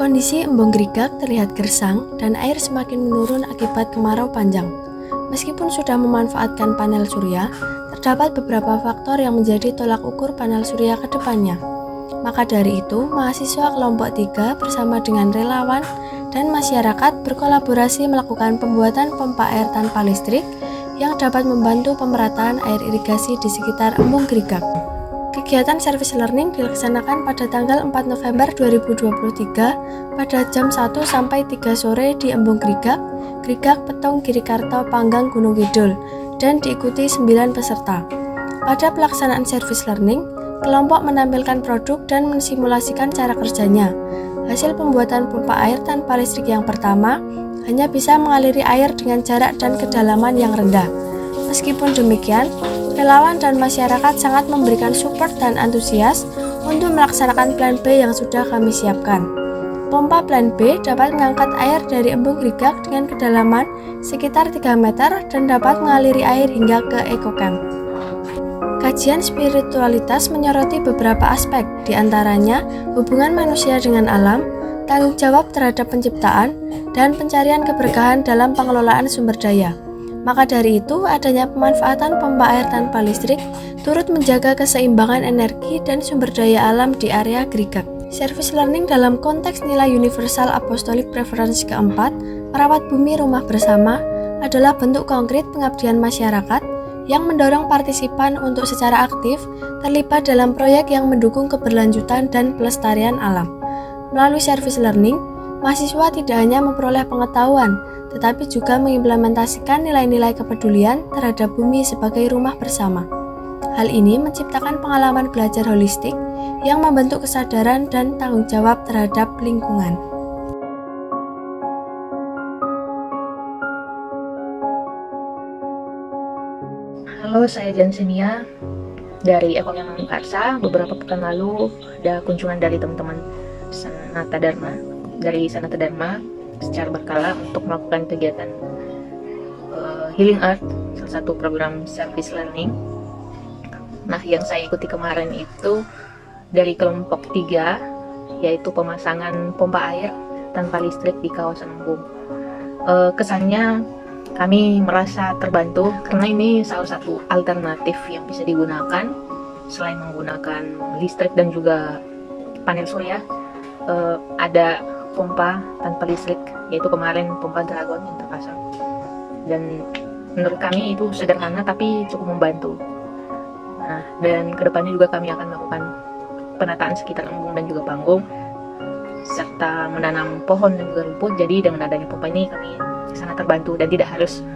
Kondisi Embung Grigak terlihat gersang dan air semakin menurun akibat kemarau panjang. Meskipun sudah memanfaatkan panel surya, terdapat beberapa faktor yang menjadi tolak ukur panel surya ke depannya. Maka dari itu, mahasiswa kelompok 3 bersama dengan relawan dan masyarakat berkolaborasi melakukan pembuatan pompa air tanpa listrik yang dapat membantu pemerataan air irigasi di sekitar Embung Grigak. Kegiatan service learning dilaksanakan pada tanggal 4 November 2023 pada jam 1 sampai 3 sore di Embung Grigak, Petung, Girikarto, Panggang, Gunung Kidul, dan diikuti 9 peserta. Pada pelaksanaan service learning, kelompok menampilkan produk dan mensimulasikan cara kerjanya. Hasil pembuatan pompa air tanpa listrik yang pertama hanya bisa mengaliri air dengan jarak dan kedalaman yang rendah. Meskipun demikian, relawan dan masyarakat sangat memberikan support dan antusias untuk melaksanakan plan B yang sudah kami siapkan. Pompa plan B dapat mengangkat air dari Embung Grigak dengan kedalaman sekitar 3 meter dan dapat mengaliri air hingga ke EcoCamp. Kajian spiritualitas menyoroti beberapa aspek, diantaranya hubungan manusia dengan alam, tanggung jawab terhadap penciptaan, dan pencarian keberkahan dalam pengelolaan sumber daya. Maka dari itu, adanya pemanfaatan pompa air tanpa listrik turut menjaga keseimbangan energi dan sumber daya alam di area Grigak. Service learning dalam konteks nilai universal apostolic preference keempat, merawat bumi rumah bersama, adalah bentuk konkret pengabdian masyarakat yang mendorong partisipan untuk secara aktif terlibat dalam proyek yang mendukung keberlanjutan dan pelestarian alam. Melalui service learning, mahasiswa tidak hanya memperoleh pengetahuan, tetapi juga mengimplementasikan nilai-nilai kepedulian terhadap bumi sebagai rumah bersama. Hal ini menciptakan pengalaman belajar holistik yang membentuk kesadaran dan tanggung jawab terhadap lingkungan. Halo, saya Jansenia dari EcoCamp Karsa. Beberapa pekan lalu ada kunjungan dari teman-teman Sanata Dharma secara berkala untuk melakukan kegiatan Healing Earth, salah satu program service learning. Nah, yang saya ikuti kemarin itu dari kelompok 3, yaitu pemasangan pompa air tanpa listrik di kawasan Embung. Kesannya kami merasa terbantu karena ini salah satu alternatif yang bisa digunakan selain menggunakan listrik dan juga panel surya. Ada pompa tanpa listrik, yaitu kemarin pompa Dragon yang terpasang, dan menurut kami itu sederhana tapi cukup membantu. Nah, dan kedepannya juga kami akan melakukan penataan sekitar Embung dan juga Panggung serta menanam pohon dan juga rumput. Jadi dengan adanya pompa ini kami sangat terbantu dan tidak harus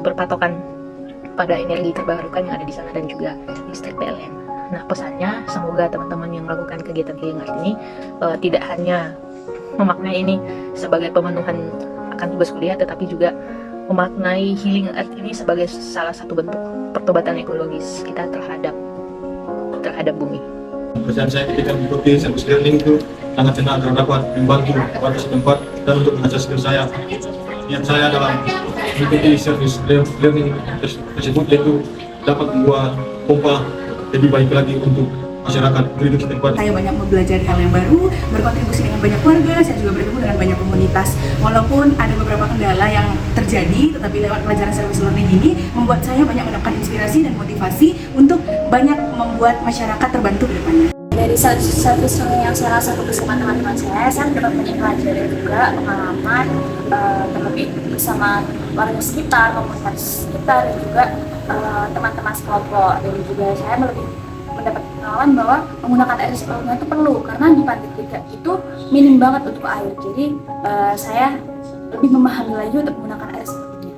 berpatokan pada energi terbarukan yang ada di sana dan juga listrik PLN. Nah, pesannya semoga teman-teman yang melakukan kegiatan Healing Earth ini tidak hanya memaknai ini sebagai pemenuhan akan tugas kuliah, tetapi juga memaknai Healing Earth ini sebagai salah satu bentuk pertobatan ekologis kita terhadap bumi. Pesan saya ketika mengikuti service learning itu sangat senang karena dapat membantu warga setempat dan untuk mengasah skill saya. Niat saya dalam mengikuti service learning tersebut yaitu dapat membuat pompa lebih baik lagi untuk masyarakat penduduk setempat. Saya banyak belajar hal yang baru, berkontribusi dengan banyak warga, saya juga bertemu dengan banyak komunitas. Walaupun ada beberapa kendala yang terjadi, tetapi lewat pelajaran service learning ini membuat saya banyak mendapatkan inspirasi dan motivasi untuk banyak membuat masyarakat terbantu ke depannya. Dari service learning yang saya rasa bersama teman-teman saya dapat banyak pelajaran juga, pengalaman terlebih bersama warga sekitar, komunitas sekitar, dan juga teman-teman sekelompok. Dan juga saya mendapat pengalaman bahwa menggunakan air sepenuhnya itu perlu, karena di pantai Grigak itu minim banget untuk air. Jadi saya lebih memahami lagi untuk menggunakan air sepenuhnya.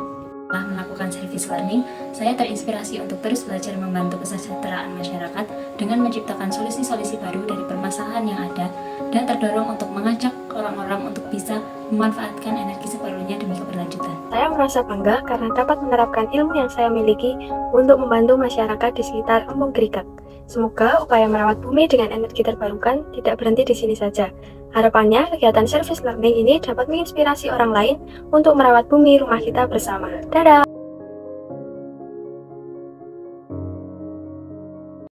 Setelah melakukan service learning, saya terinspirasi untuk terus belajar membantu kesejahteraan masyarakat dengan menciptakan solusi-solusi baru dari permasalahan yang ada, dan terdorong untuk mengajak orang-orang untuk bisa memanfaatkan energi seperlunya demi keberlanjutan. Saya merasa bangga karena dapat menerapkan ilmu yang saya miliki untuk membantu masyarakat di sekitar Embung Grigak. Semoga upaya merawat bumi dengan energi terbarukan tidak berhenti di sini saja. Harapannya, kegiatan service learning ini dapat menginspirasi orang lain untuk merawat bumi rumah kita bersama. Dadah!